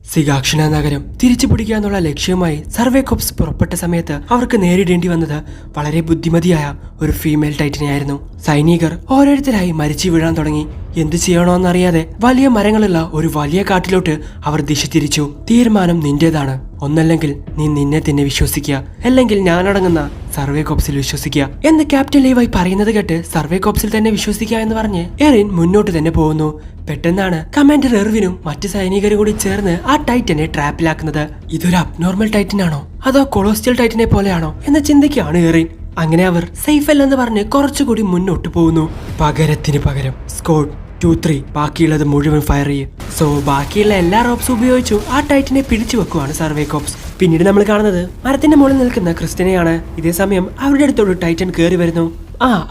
സിഗാക്ഷന നഗരം തിരിച്ചു പിടിക്കാനുള്ള ലക്ഷ്യവുമായി സർവേ കോപ്സ് പുറപ്പെട്ട സമയത്ത് അവർക്ക് നേരിടേണ്ടി വന്നത് വളരെ ബുദ്ധിമതിയായ ഒരു ഫീമെയിൽ ടൈറ്റനെയായിരുന്നു. സൈനികർ ഓരോരുത്തരായി മരിച്ചു വീഴാൻ തുടങ്ങി. എന്തു ചെയ്യണമെന്നറിയാതെ വലിയ മരങ്ങളുള്ള ഒരു വലിയ കാട്ടിലോട്ട് അവർ ദിശ തിരിച്ചു. തീരുമാനം നിന്റേതാണ്. ഒന്നല്ലെങ്കിൽ നീ നിന്നെ തന്നെ വിശ്വസിക്കുക, അല്ലെങ്കിൽ ഞാനടങ്ങുന്ന സർവേ കോപ്സിൽ വിശ്വസിക്കുക എന്ന് ക്യാപ്റ്റൻ ലീവായി പറയുന്നത് കേട്ട് സർവേ കോപ്സിൽ തന്നെ വിശ്വസിക്കുക എന്ന് പറഞ്ഞ് എറിൻ മുന്നോട്ട് തന്നെ പോകുന്നു. പെട്ടെന്നാണ് കമാൻഡർ എർവിനും മറ്റു സൈനികരും കൂടി ചേർന്ന് ആ ടൈറ്റനെ ട്രാപ്പിലാക്കുന്നത്. ഇതൊരു അബ്നോർമൽ ടൈറ്റൻ ആണോ അതോ കൊളോസ്റ്റിയൽ ടൈറ്റനെ പോലെയാണോ എന്ന ചിന്തയ്ക്കാണ് എറിൻ. അങ്ങനെ അവർ സേഫ് അല്ലെന്ന് പറഞ്ഞ് കുറച്ചുകൂടി മുന്നോട്ട് പോകുന്നു. പകരത്തിന് പകരം സ്കോഡ് 2-3 ബാക്കിയുള്ളത് മുഴുവൻ ഫയർ ചെയ്യും. സോ ബാക്കിയുള്ള എല്ലാ റോപ്സും ഉപയോഗിച്ചു ആ ടൈറ്റിനെ പിടിച്ചു വെക്കുവാണ് സർവേ കോപ്സ്. പിന്നീട് നമ്മൾ കാണുന്നത് മരത്തിന്റെ മുകളിൽ നിൽക്കുന്ന ക്രിസ്ത്യനെയാണ്. ഇതേ സമയം അവരുടെ അടുത്തോട് ടൈറ്റൻ കയറി വരുന്നു.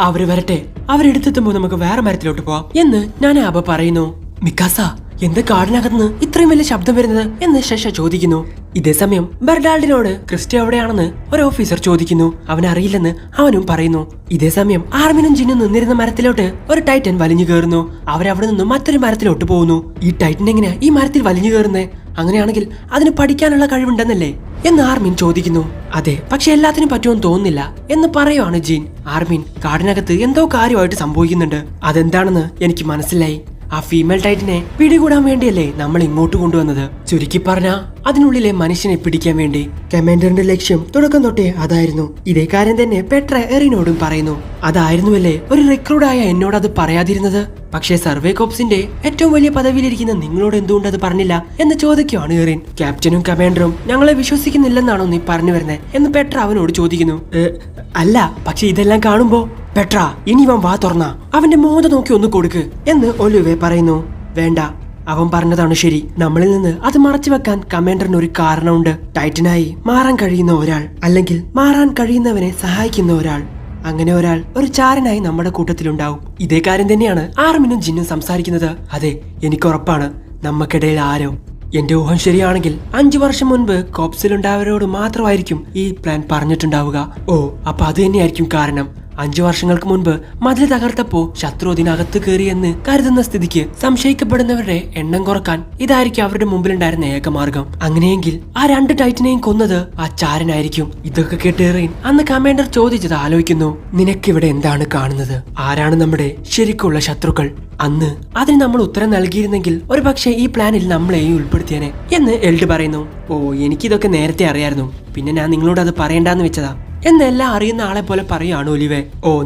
അവര് വരട്ടെ, അവരെടുത്തെത്തുമ്പോൾ നമുക്ക് വേറെ മരത്തിലോട്ട് പോവാം എന്ന് നാനാബ പറയുന്നു. മിക്കാസ, എന്ത് കാടിനകത്തുനിന്ന് ഇത്രയും വലിയ ശബ്ദം വരുന്നത് എന്ന് ശശ ചോദിക്കുന്നു. ഇതേ സമയം ബെർഡാൾഡിനോട് ക്രിസ്റ്റ എവിടെയാണെന്ന് ഒരു ഓഫീസർ ചോദിക്കുന്നു. അവൻ അറിയില്ലെന്ന് അവനും പറയുന്നു. ഇതേ സമയം ആർമിനും ജിന്നും നിന്നിരുന്ന മരത്തിലോട്ട് ഒരു ടൈറ്റൻ വലിഞ്ഞു കയറുന്നു. അവരവിടെ നിന്നും മറ്റൊരു മരത്തിലോട്ട് പോകുന്നു. ഈ ടൈറ്റൻ എങ്ങനെയാ ഈ മരത്തിൽ വലിഞ്ഞു കയറുന്നേ? അങ്ങനെയാണെങ്കിൽ അതിന് പഠിക്കാനുള്ള കഴിവുണ്ടെന്നല്ലേ എന്ന് ആർമിൻ ചോദിക്കുന്നു. അതെ, പക്ഷെ എല്ലാത്തിനും പറ്റുമെന്ന് തോന്നുന്നില്ല എന്ന് പറയുവാണ് ജീൻ. ആർമിൻ, കാടിനകത്ത് എന്തോ കാര്യമായിട്ട് സംഭവിക്കുന്നുണ്ട്. അതെന്താണെന്ന് എനിക്ക് മനസ്സിലായി. ആ ഫീമെയിൽ ടൈറ്റനെ പിടികൂടാൻ വേണ്ടിയല്ലേ നമ്മൾ ഇങ്ങോട്ട് കൊണ്ടുവന്നത്. ചുരുക്കി പറഞ്ഞ അതിനുള്ളിലെ മനുഷ്യനെ പിടിക്കാൻ വേണ്ടി. കമാൻഡറിന്റെ ലക്ഷ്യം തുടക്കം തൊട്ടേ അതായിരുന്നു. ഇതേ കാര്യം തന്നെ പെട്ര എറിനോടും പറയുന്നു. അതായിരുന്നുവല്ലേ ഒരു റിക്രൂട്ടായ എന്നോട് അത് പറയാതിരുന്നത്? പക്ഷേ സർവേ കോപ്സിന്റെ ഏറ്റവും വലിയ പദവിയിലിരിക്കുന്ന നിങ്ങളോട് എന്തുകൊണ്ട് അത് പറഞ്ഞില്ല എന്ന് ചോദിക്കുവാണ് എറിൻ. ക്യാപ്റ്റനും കമാൻഡറും ഞങ്ങളെ വിശ്വസിക്കുന്നില്ലെന്നാണോ നീ പറഞ്ഞു വരുന്നത് എന്ന് പെട്ര അവനോട് ചോദിക്കുന്നു. അല്ല, പക്ഷെ ഇതെല്ലാം കാണുമ്പോ പെട്ര, ഇനി ഇവൻ വാ തുറന്ന അവന്റെ മോത നോക്കി ഒന്ന് കൊടുക്ക് എന്ന് ഒലിവെ പറയുന്നു. വേണ്ട, അവൻ പറഞ്ഞതാണ് ശരി. നമ്മളിൽ നിന്ന് അത് മറച്ചു വെക്കാൻ കമാൻഡറിന് ഒരു കാരണമുണ്ട്. ടൈറ്റനായി മാറാൻ കഴിയുന്ന ഒരാൾ, അല്ലെങ്കിൽ മാറാൻ കഴിയുന്നവനെ സഹായിക്കുന്ന ഒരാൾ, അങ്ങനെ ഒരാൾ ഒരു ചാരനായി നമ്മുടെ കൂട്ടത്തിലുണ്ടാവും. ഇതേ കാര്യം തന്നെയാണ് ആർമിനും ജിന്നും സംസാരിക്കുന്നത്. അതെ, എനിക്ക് ഉറപ്പാണ് നമ്മക്കിടയിൽ ആരോ. എന്റെ ഊഹം ശരിയാണെങ്കിൽ 5 വർഷം മുൻപ് കോപ്സിലുണ്ടായവരോട് മാത്രമായിരിക്കും ഈ പ്ലാൻ പറഞ്ഞിട്ടുണ്ടാവുക. അപ്പൊ അത് തന്നെയായിരിക്കും കാരണം. 5 വർഷങ്ങൾക്ക് മുൻപ് മതിൽ തകർത്തപ്പോ ശത്രു അതിനകത്ത് കയറിയെന്ന് കരുതുന്ന സ്ഥിതിക്ക് സംശയിക്കപ്പെടുന്നവരുടെ എണ്ണം കുറക്കാൻ ഇതായിരിക്കും അവരുടെ മുമ്പിലുണ്ടായിരുന്ന ഏകമാർഗം. അങ്ങനെയെങ്കിൽ ആ 2 ടൈറ്റനെയും കൊന്നത് ആ ചാരനായിരിക്കും. ഇതൊക്കെ കേട്ട് എറിൻ അന്ന് കമാൻഡർ ചോദിച്ചത് ആലോചിക്കുന്നു. നിനക്കിവിടെ എന്താണ് കാണുന്നത്? ആരാണ് നമ്മുടെ ശരിക്കുള്ള ശത്രുക്കൾ? അന്ന് അതിന് നമ്മൾ ഉത്തരം നൽകിയിരുന്നെങ്കിൽ ഒരു പക്ഷേ ഈ പ്ലാനിൽ നമ്മളെയും ഉൾപ്പെടുത്തിയേനെ എന്ന് എൽഡ് പറയുന്നു. എനിക്കിതൊക്കെ നേരത്തെ അറിയായിരുന്നു, പിന്നെ ഞാൻ നിങ്ങളോട് അത് പറയണ്ടെന്ന് വെച്ചതാ എന്നെല്ലാം അറിയുന്ന ആളെ പോലെ പറയാണ് ഒലിവെ.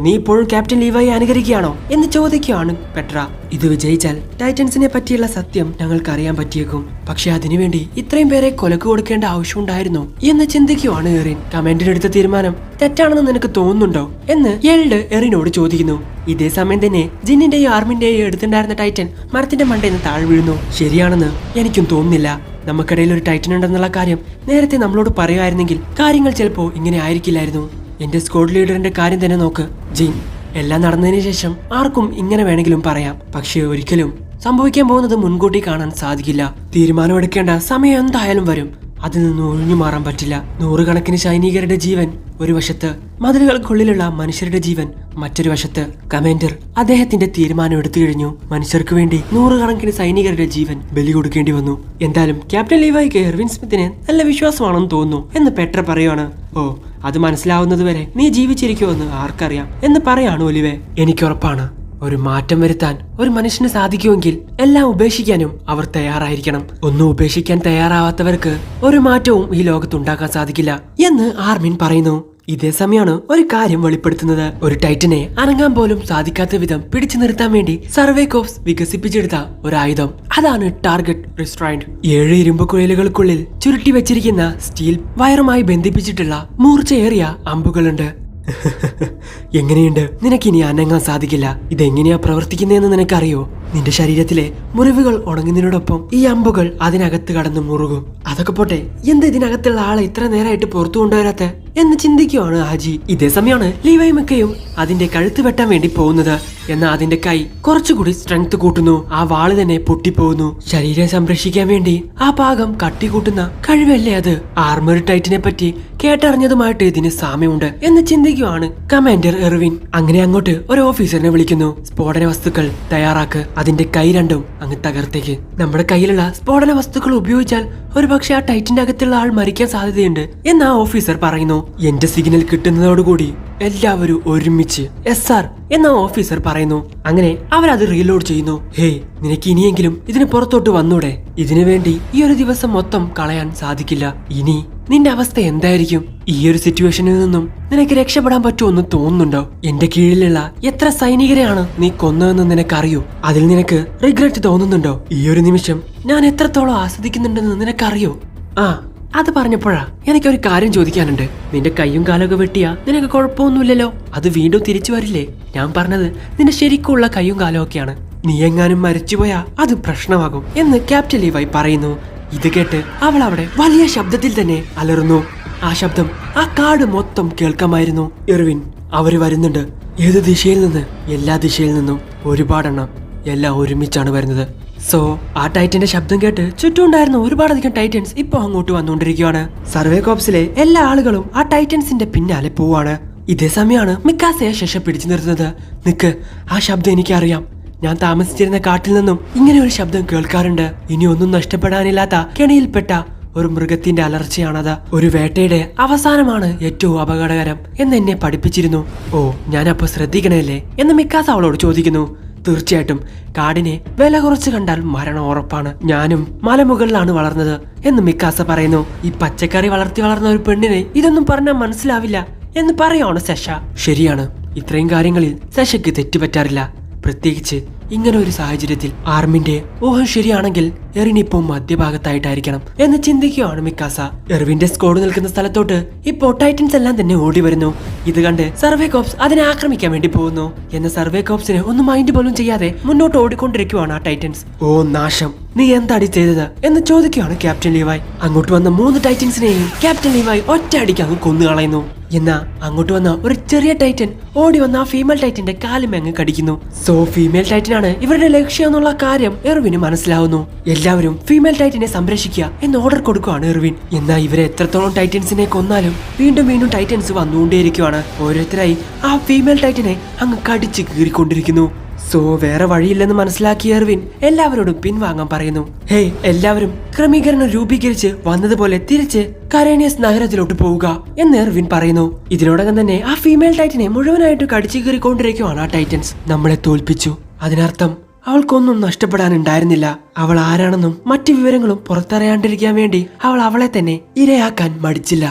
നീ ഇപ്പോഴും ക്യാപ്റ്റൻ ലീവായി അനുകരിക്കുകയാണോ എന്ന് ചോദിക്കുകയാണ് പെട്ര. ഇത് വിജയിച്ചാൽ ടൈറ്റൻസിനെ പറ്റിയുള്ള സത്യം ഞങ്ങൾക്ക് അറിയാൻ പറ്റിയേക്കും. പക്ഷെ അതിനുവേണ്ടി ഇത്രയും പേരെ കൊലക്ക് കൊടുക്കേണ്ട ആവശ്യമുണ്ടായിരുന്നു എന്ന് ചിന്തിക്കുവാണ് എറിൻ. കമാൻഡറിനെടുത്ത തീരുമാനം തെറ്റാണെന്ന് നിനക്ക് തോന്നുന്നുണ്ടോ എന്ന് എൽഡ് എറിനോട് ചോദിക്കുന്നു. ഇതേ സമയം തന്നെ ജിന്നിന്റെയും ആർമിന്റെയും എടുത്തിട്ടുണ്ടായിരുന്ന ടൈറ്റൻ മരത്തിന്റെ മണ്ടയിൽ നിന്ന് താഴെ വീഴുന്നു. ശരിയാണെന്ന് എനിക്കും തോന്നുന്നില്ല. നമുക്കിടയിൽ ഒരു ടൈറ്റൻ ഉണ്ടെന്നുള്ള കാര്യം നേരത്തെ നമ്മളോട് പറയുമായിരുന്നെങ്കിൽ കാര്യങ്ങൾ ചിലപ്പോ ഇങ്ങനെ ആയിരിക്കില്ലായിരുന്നു. എന്റെ സ്ക്വാഡ് ലീഡറിന്റെ കാര്യം തന്നെ നോക്ക് ജീൻ. എല്ലാം നടന്നതിന് ശേഷം ആർക്കും ഇങ്ങനെ വേണമെങ്കിലും പറയാം, പക്ഷെ ഒരിക്കലും സംഭവിക്കാൻ പോകുന്നത് മുൻകൂട്ടി കാണാൻ സാധിക്കില്ല. തീരുമാനമെടുക്കേണ്ട സമയം എന്തായാലും വരും. അതിൽ നിന്ന് ഒഴിഞ്ഞു മാറാൻ പറ്റില്ല. 100 കണക്കിന് സൈനികരുടെ ജീവൻ ഒരു വശത്ത്, മതിലുകൾക്കുള്ളിലുള്ള മനുഷ്യരുടെ ജീവൻ മറ്റൊരു വശത്ത്. കമാൻഡർ അദ്ദേഹത്തിന്റെ തീരുമാനം എടുത്തു കഴിഞ്ഞു. മനുഷ്യർക്ക് വേണ്ടി 100 കണക്കിന് സൈനികരുടെ ജീവൻ ബലി കൊടുക്കേണ്ടി വന്നു. എന്തായാലും ക്യാപ്റ്റൻ ലീവായിക്ക് എർവിൻ സ്മിത്തിനെ നല്ല വിശ്വാസമാണെന്ന് തോന്നുന്നു എന്ന് പെട്ര പറയുവാണ്. അത് മനസ്സിലാവുന്നതുവരെ നീ ജീവിച്ചിരിക്കുമെന്ന് ആർക്കറിയാം എന്ന് പറയാണ് ഒലിവെ. എനിക്കുറപ്പാണ്, ഒരു മാറ്റം വരുത്താൻ ഒരു മനുഷ്യന് സാധിക്കുമെങ്കിൽ എല്ലാം ഉപേക്ഷിക്കാനും അവർ തയ്യാറായിരിക്കണം. ഒന്നും ഉപേക്ഷിക്കാൻ തയ്യാറാവാത്തവർക്ക് ഒരു മാറ്റവും ഈ ലോകത്തുണ്ടാക്കാൻ സാധിക്കില്ല എന്ന് ആർമിൻ പറയുന്നു. ഇതേ സമയമാണ് ഒരു കാര്യം വെളിപ്പെടുത്തുന്നത്. ഒരു ടൈറ്റനെ അനങ്ങാൻ പോലും സാധിക്കാത്ത വിധം പിടിച്ചു നിർത്താൻ വേണ്ടി സർവേ കോപ്സ് വികസിപ്പിച്ചെടുത്ത ഒരു ആയുധം. അതാണ് ടാർഗറ്റ് റിസ്ട്രൈൻഡ്. 7 ഇരുമ്പ് കുഴലുകൾക്കുള്ളിൽ ചുരുട്ടി വെച്ചിരിക്കുന്ന സ്റ്റീൽ വയറുമായി ബന്ധിപ്പിച്ചിട്ടുള്ള മൂർച്ചയേറിയ അമ്പുകളുണ്ട്. എങ്ങനെയുണ്ട്? നിനക്കിനി അനങ്ങാൻ സാധിക്കില്ല. ഇതെങ്ങനെയാ പ്രവർത്തിക്കുന്നതെന്ന് നിനക്കറിയോ? നിന്റെ ശരീരത്തിലെ മുറിവുകൾ ഉണങ്ങുന്നതിനോടൊപ്പം ഈ അമ്പുകൾ അതിനകത്ത് കടന്ന് മുറുകും. അതൊക്കെ പോട്ടെ, എന്താ ഇതിനകത്തുള്ള ആളെ ഇത്ര നേരമായിട്ട് പുറത്തു കൊണ്ടുവരാത്ത എന്ന് ചിന്തിക്കുവാണ് ആജി. ഇതേ സമയമാണ് ലീവൈമക്കയും അതിന്റെ കഴുത്ത് വെട്ടാൻ വേണ്ടി പോകുന്നത്. എന്നാൽ അതിന്റെ കൈ കുറച്ചുകൂടി സ്ട്രെങ്ത് കൂട്ടുന്നു. ആ വാള് തന്നെ പൊട്ടിപ്പോകുന്നു. ശരീരം സംരക്ഷിക്കാൻ വേണ്ടി ആ ഭാഗം കട്ടി കൂട്ടുന്ന കഴിവല്ലേ അത്? ആർമർ ടൈറ്റിനെ പറ്റി കേട്ടറിഞ്ഞതുമായിട്ട് ഇതിന് സാമ്യമുണ്ട് എന്ന് ചിന്തിക്കുവാണ് കമാൻഡർ എർവിൻ. അങ്ങനെ അങ്ങോട്ട് ഒരു ഓഫീസറിനെ വിളിക്കുന്നു. സ്ഫോടന വസ്തുക്കൾ തയ്യാറാക്ക്, അതിന്റെ കൈ രണ്ടും അങ്ങ് തകർത്തേക്ക്. നമ്മുടെ കയ്യിലുള്ള സ്ഫോടന വസ്തുക്കൾ ഉപയോഗിച്ചാൽ ഒരു പക്ഷെ ആ ടൈറ്റിന്റെ അകത്തുള്ള ആൾ മരിക്കാൻ സാധ്യതയുണ്ട് എന്ന് ആ ഓഫീസർ പറയുന്നു. എന്റെ സിഗ്നൽ കിട്ടുന്നതോടുകൂടി എല്ലാവരും ഒരുമിച്ച് SR എന്ന ഓഫീസർ പറയുന്നു. അങ്ങനെ അവരത് റീലോഡ് ചെയ്യുന്നു. ഹേയ്, നിനക്ക് ഇനിയെങ്കിലും ഇതിന് പുറത്തോട്ട് വന്നൂടെ? ഇതിനു വേണ്ടി ഈ ഒരു ദിവസം മൊത്തം കളയാൻ സാധിക്കില്ല. ഇനി നിന്റെ അവസ്ഥ എന്തായിരിക്കും? ഈ ഒരു സിറ്റുവേഷനിൽ നിന്നും നിനക്ക് രക്ഷപ്പെടാൻ പറ്റുമെന്ന് തോന്നുന്നുണ്ടോ? എന്റെ കീഴിലുള്ള എത്ര സൈനികരെയാണ് നീ കൊന്നതെന്ന് നിനക്കറിയൂ. അതിൽ നിനക്ക് റിഗ്രറ്റ് തോന്നുന്നുണ്ടോ? ഈ ഒരു നിമിഷം ഞാൻ എത്രത്തോളം ആസ്വദിക്കുന്നുണ്ടെന്ന് നിനക്കറിയോ? അത് പറഞ്ഞപ്പോഴാ എനിക്കൊരു കാര്യം ചോദിക്കാനുണ്ട്. നിന്റെ കൈയും കാലൊക്കെ വെട്ടിയാ നിനക്ക് കുഴപ്പമൊന്നുമില്ലല്ലോ, അത് വീണ്ടും തിരിച്ചു വരില്ലേ? ഞാൻ പറഞ്ഞത് നിന്റെ ശരിക്കുള്ള കൈയും കാലും ഒക്കെയാണ്. നീ എങ്ങാനും മരിച്ചുപോയാ അത് പ്രശ്നമാകും എന്ന് ക്യാപ്റ്റൻ ലീവായി പറയുന്നു. ഇത് കേട്ട് അവൾ അവിടെ വലിയ ശബ്ദത്തിൽ തന്നെ അലറുന്നു. ആ ശബ്ദം ആ കാട് മൊത്തം കേൾക്കാമായിരുന്നു. എർവിൻ, അവര് വരുന്നുണ്ട്. ഏത് ദിശയിൽ നിന്ന്? എല്ലാ ദിശയിൽ നിന്നും ഒരുപാടെണ്ണം, എല്ലാം ഒരുമിച്ചാണ് വരുന്നത്. സോ ആ ടൈറ്റന്റെ ശബ്ദം കേട്ട് ചുറ്റുമുണ്ടായിരുന്ന ഒരുപാടധികം ടൈറ്റൻസ് ഇപ്പൊ അങ്ങോട്ട് വന്നുകൊണ്ടിരിക്കുകയാണ്. സർവേ കോപ്സിലെ എല്ലാ ആളുകളും ആ ടൈറ്റൻസിന്റെ പിന്നാലെ പോവാണ്. ഇതേ സമയമാണ് മിക്കാസയെ ശേഷം പിടിച്ചു നിർത്തുന്നത്. നിക്ക്, ആ ശബ്ദം എനിക്കറിയാം. ഞാൻ താമസിച്ചിരുന്ന കാട്ടിൽ നിന്നും ഇങ്ങനെ ഒരു ശബ്ദം കേൾക്കാറുണ്ട്. ഇനി ഒന്നും നഷ്ടപ്പെടാനില്ലാത്ത കെണിയിൽപ്പെട്ട ഒരു മൃഗത്തിന്റെ അലർച്ചയാണത്. ഒരു വേട്ടയുടെ അവസാനമാണ് ഏറ്റവും അപകടകരം എന്ന് എന്നെ പഠിപ്പിച്ചിരുന്നു. ഓ, ഞാനപ്പോ ശ്രദ്ധിക്കണല്ലേ എന്ന് മിക്കാസ അവളോട് ചോദിക്കുന്നു. തീർച്ചയായിട്ടും കാടിനെ വില കുറച്ച് കണ്ടാൽ മരണം ഉറപ്പാണ്. ഞാനും മലമുകളിലാണ് വളർന്നത് എന്ന് മിക്കാസ പറയുന്നു. ഈ പച്ചക്കറി വളർത്തി വളർന്ന ഒരു പെണ്ണിനെ ഇതൊന്നും പറഞ്ഞാൽ മനസ്സിലാവില്ല എന്ന് പറയാണ് സെഷ. ശരിയാണ്, ഇത്രയും കാര്യങ്ങളിൽ സെഷയ്ക്ക് തെറ്റുപറ്റാറില്ല, പ്രത്യേകിച്ച് ഇങ്ങനെ ഒരു സാഹചര്യത്തിൽ. ആർമിന്റെ ഊഹം ശരിയാണെങ്കിൽ എറിനിപ്പോ മധ്യഭാഗത്തായിട്ടായിരിക്കണം എന്ന് ചിന്തിക്കുകയാണ് മിക്കാസ. എർവിന്റെ സ്ക്വാഡ് നിൽക്കുന്ന സ്ഥലത്തോട്ട് ഇപ്പോൾ ടൈറ്റൻസ് എല്ലാം തന്നെ ഓടി വരുന്നു. ഇത് കണ്ട് സർവേ കോപ്സ് അതിനെ ആക്രമിക്കാൻ വേണ്ടി പോകുന്നു. എന്ന സർവേ കോപ്സിനെ ഒന്നും മൈൻഡ് പോലും ചെയ്യാതെ മുന്നോട്ട് ഓടിക്കൊണ്ടിരിക്കുവാണ് ആ ടൈറ്റൻസ്. ഓ നാശം, നീ എന്താടി ചെയ്തത് എന്ന് ചോദിക്കുകയാണ് ക്യാപ്റ്റൻ ലീവായ്. അങ്ങോട്ട് വന്ന 3 ടൈറ്റൻസിനെയും ക്യാപ്റ്റൻ ലീവായ് ഒറ്റ അടിക്ക് അങ്ങ് കൊന്നു കളയുന്നു. എന്നാ അങ്ങോട്ട് വന്ന ഒരു ചെറിയ ടൈറ്റൻ ഓടി വന്ന ആ ഫീമെയിൽ ടൈറ്റന്റെ കാലുമങ്ങ് കടിക്കുന്നു. സോ ഫീമെയിൽ ടൈറ്റനാണ് ഇവരുടെ ലക്ഷ്യം എന്നുള്ള കാര്യം എർവിന് മനസ്സിലാവുന്നു. എല്ലാവരും ഫീമെയിൽ ടൈറ്റനെ സംരക്ഷിക്കുക എന്ന് ഓർഡർ കൊടുക്കുകയാണ് എർവിൻ. എന്നാൽ ഇവരെ എത്രത്തോളം ടൈറ്റൻസിനെ കൊന്നാലും വീണ്ടും വീണ്ടും ടൈറ്റൻസ് വന്നുകൊണ്ടേയിരിക്കുകയാണ്. ഓരോരുത്തരായി ആ ഫീമെയിൽ ടൈറ്റനെ അങ്ങ് കടിച്ച് കീറിക്കൊണ്ടിരിക്കുന്നു. സോ വേറെ വഴിയില്ലെന്ന് മനസ്സിലാക്കിയ എർവിൻ എല്ലാവരോടും പിൻവാങ്ങാൻ പറയുന്നു. ഹേയ്, എല്ലാവരും ക്രമീകരണം രൂപീകരിച്ച് വന്നതുപോലെ തിരിച്ച് കരേനിയസ് നഗരത്തിലോട്ട് പോവുക എന്ന് എർവിൻ പറയുന്നു. ഇതിനോടകം തന്നെ ആ ഫീമെയിൽ ടൈറ്റനെ മുഴുവനായിട്ട് കടിച്ചു കീറിക്കൊണ്ടിരിക്കുകയാണ് ആ ടൈറ്റൻസ്. നമ്മളെ തോൽപ്പിച്ചു, അതിനർത്ഥം അവൾക്കൊന്നും നഷ്ടപ്പെടാനുണ്ടായിരുന്നില്ല. അവൾ ആരാണെന്നും മറ്റു വിവരങ്ങളും പുറത്തറിയാണ്ടിരിക്കാൻ വേണ്ടി അവൾ അവളെ തന്നെ ഇരയാക്കാൻ മടിച്ചില്ല.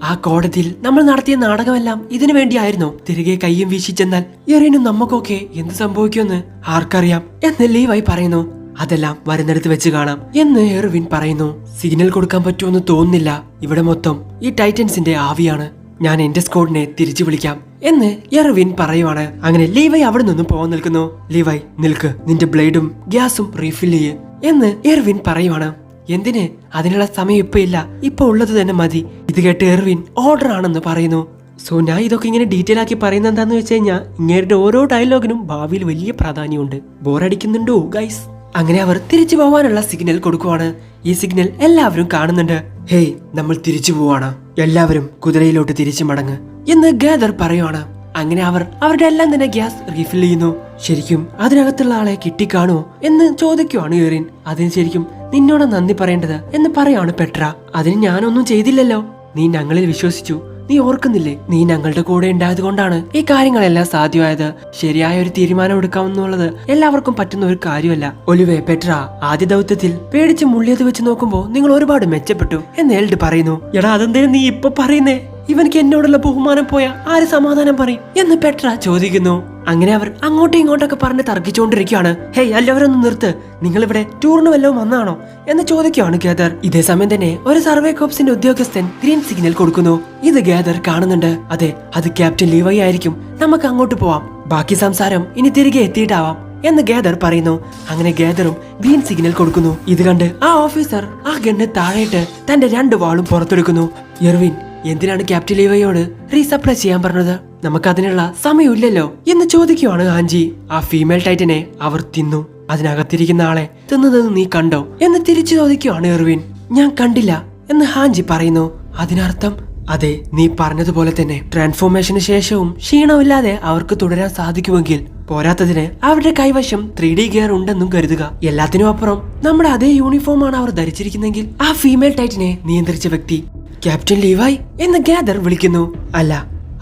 ആ കോടതിയിൽ നമ്മൾ നടത്തിയ നാടകമെല്ലാം ഇതിനു വേണ്ടിയായിരുന്നു. തിരികെ കയ്യും വീശി ചെന്നാൽ എറിനും നമുക്കൊക്കെ എന്ത് സംഭവിക്കുമെന്ന് ആർക്കറിയാം എന്ന് ലീവായി പറയുന്നു. അതെല്ലാം വരുന്നിടത്ത് വെച്ച് കാണാം എന്ന് എർവിൻ പറയുന്നു. സിഗ്നൽ കൊടുക്കാൻ പറ്റുമെന്ന് തോന്നുന്നില്ല. ഇവിടെ മൊത്തം ഈ ടൈറ്റൻസിന്റെ ആവിയാണ്. ഞാൻ എന്റെ സ്ക്വാഡിനെ തിരിച്ചു വിളിക്കാം എന്ന് എർവിൻ പറയുവാണ്. അങ്ങനെ ലീവൈ അവിടെ നിന്നും പോകാൻ നിൽക്കുന്നു. ലീവൈ നിൽക്ക്, നിന്റെ ബ്ലേഡും ഗ്യാസും റീഫിൽ ചെയ്യ് എന്ന് എർവിൻ പറയുവാണ്. എന്തിന്? അതിനുള്ള സമയം ഇപ്പൊ ഇല്ല, ഇപ്പൊ ഉള്ളത് തന്നെ മതി. ഇത് കേട്ട് എർവിൻ ഓർഡർ ആണെന്ന് പറയുന്നു. സോ ഞാൻ ഇതൊക്കെ ഇങ്ങനെ ഡീറ്റെയിൽ ആക്കി പറയുന്നത് എന്താന്ന് വെച്ച് കഴിഞ്ഞാൽ ഇങ്ങേരുടെ ഓരോ ഡയലോഗിനും ഭാവിയിൽ വലിയ പ്രാധാന്യമുണ്ട്. ബോറടിക്കുന്നുണ്ടോ ഗൈസ്? അങ്ങനെ അവർ തിരിച്ചു പോവാനുള്ള സിഗ്നൽ കൊടുക്കുവാണ്. ഈ സിഗ്നൽ എല്ലാവരും കാണുന്നുണ്ട്. ഹേയ്, നമ്മൾ തിരിച്ചു പോവാണ്, എല്ലാവരും കുതിരയിലോട്ട് തിരിച്ചു മടങ്ങ് എന്ന് ഗാദർ പറയുവാണ്. അങ്ങനെ അവർ അവരുടെ എല്ലാം തന്നെ ഗ്യാസ് റീഫിൽ ചെയ്യുന്നു. ശരിക്കും അതിനകത്തുള്ള ആളെ കിട്ടിക്കാണോ എന്ന് ചോദിക്കുവാണ് എറിൻ. അതിന് ശരിക്കും നിന്നോട് നന്ദി പറയേണ്ടത് എന്ന് പറയാണ് പെട്ര. അതിന് ഞാനൊന്നും ചെയ്തില്ലല്ലോ, നീ ഞങ്ങളിൽ വിശ്വസിച്ചു. നീ ഓർക്കുന്നില്ലേ, നീ ഞങ്ങളുടെ കൂടെ ഉണ്ടായത് കൊണ്ടാണ് ഈ കാര്യങ്ങളെല്ലാം സാധ്യമായത്. ശരിയായ ഒരു തീരുമാനം എടുക്കാമെന്നുള്ളത് എല്ലാവർക്കും പറ്റുന്ന ഒരു കാര്യമല്ല. ഒലിവേ, പെട്ര, ആദ്യ ദൗത്യത്തിൽ പേടിച്ച് മുള്ളിയത് വെച്ച് നോക്കുമ്പോ നിങ്ങൾ ഒരുപാട് മെച്ചപ്പെട്ടു എന്ന് എൽഡ് പറയുന്നു. എടാ, അതെന്തേലും നീ ഇപ്പൊ പറയുന്നേ? ഇവനക്ക് എന്നോടുള്ള ബഹുമാനം പോയാ ആര് സമാധാനം പറയും എന്ന് പെട്ര ചോദിക്കുന്നു. അങ്ങനെ അവർ അങ്ങോട്ടും ഇങ്ങോട്ടൊക്കെ പറഞ്ഞ് തർക്കിച്ചുകൊണ്ടിരിക്കുകയാണ്. ഹേയ്, എല്ലാവരൊന്നും നിർത്ത്, നിങ്ങൾ ഇവിടെ ടൂറിന് വല്ലതും വന്നാണോ എന്ന് ചോദിക്കുകയാണ് ഗാദർ. ഇതേ സമയം തന്നെ ഒരു സർവേ കോപ്സിന്റെ ഉദ്യോഗസ്ഥൻ ഗ്രീൻ സിഗ്നൽ കൊടുക്കുന്നു. ഇത് ഗാദർ കാണുന്നുണ്ട്. അതെ, അത് ക്യാപ്റ്റൻ ലീവൈ ആയിരിക്കും. നമുക്ക് അങ്ങോട്ട് പോവാം, ബാക്കി സംസാരം ഇനി തിരികെ എത്തിയിട്ടാവാം എന്ന് ഗാദർ പറയുന്നു. അങ്ങനെ ഗാദറും ഗ്രീൻ സിഗ്നൽ കൊടുക്കുന്നു. ഇത് കണ്ട് ആ ഓഫീസർ ആ ഗണ്ണ് താഴെയിട്ട് തന്റെ 2 വാളും പുറത്തെടുക്കുന്നു. എർവിൻ, എന്തിനാണ് ക്യാപ്റ്റൻ ലീവയോട് റീസപ്ലൈ ചെയ്യാൻ പറഞ്ഞത്? നമുക്ക് അതിനുള്ള സമയമില്ലല്ലോ എന്ന് ചോദിക്കുവാണ് ആഞ്ചി. ആ ഫീമെയിൽ ടൈറ്റനെ അവർ തിന്നു. അതിനകത്തിരിക്കുന്ന ആളെ തിന്നത് നീ കണ്ടോ എന്ന് തിരിച്ചു ചോദിക്കുവാണ് എർവിൻ. ഞാൻ കണ്ടില്ല എന്ന് ഹാഞ്ചി പറയുന്നു. അതിനർത്ഥം അതെ, നീ പറഞ്ഞതുപോലെ തന്നെ ട്രാൻസ്ഫോർമേഷന് ശേഷവും ക്ഷീണമില്ലാതെ അവർക്ക് തുടരാൻ സാധിക്കുമെങ്കിൽ പോരാത്തതിന് അവരുടെ കൈവശം 3D ഗിയർ ഉണ്ടെന്നും കരുതുക. എല്ലാത്തിനും അപ്പുറം നമ്മുടെ അതേ യൂണിഫോം ആണ് അവർ ധരിച്ചിരിക്കുന്നെങ്കിൽ ആ ഫീമെയിൽ ടൈറ്റനെ നിയന്ത്രിച്ച വ്യക്തി ക്യാപ്റ്റൻ ലീവായ് എന്ന് ഗാദർ വിളിക്കുന്നു. അല്ല,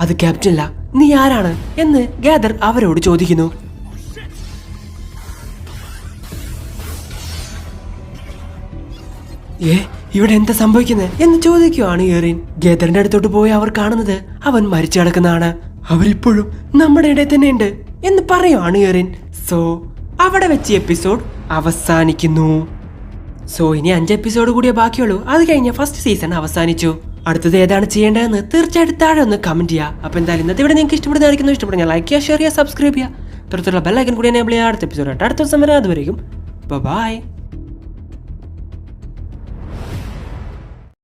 അത് ക്യാപ്റ്റൻ അല്ല, നീ ആരാണ് എന്ന് ഗാദർ അവരോട് ചോദിക്കുന്നു. ഇവിടെ എന്താ സംഭവിക്കുന്നത് എന്ന് ചോദിക്കുവാണ് എറിൻ. ഗേദറിന്റെ അടുത്തോട്ട് പോയി അവർ കാണുന്നത് അവൻ മരിച്ചു കിടക്കുന്നതാണ്. അവരിപ്പോഴും നമ്മുടെ ഇടയിൽ തന്നെ ഉണ്ട് എന്ന് പറയുവാണ് എറിൻ. സോ അവിടെ വെച്ച് എപ്പിസോഡ് അവസാനിക്കുന്നു. സോ ഇനി 5 എപ്പിസോഡ് കൂടിയേ ബാക്കിയുള്ളൂ. അത് കഴിഞ്ഞ ഫസ്റ്റ് സീസൺ അവസാനിച്ചു. അടുത്തത് ഏതാണ് ചെയ്യേണ്ടതെന്ന് തീർച്ചയായിട്ടും താഴെ ഒന്ന് കമന്റ് ചെയ്യുക. അപ്പോൾ എന്തായാലും ഇന്നത്തെ ഇവിടെ നിങ്ങൾക്ക് ഇഷ്ടപ്പെടുന്ന ലൈക്ക് ചെയ്യുക, ഷെയർ ചെയ്യുക, സബ്സ്ക്രൈബ് ചെയ്യുക. തുടർന്നുള്ള ബെൽ ഐക്കൺ കൂടി എനേബിൾ ചെയ്യുക. അടുത്ത എപ്പിസോഡ് അടുത്ത ദിവസം വരെ. അതുവരെയും ബൈ.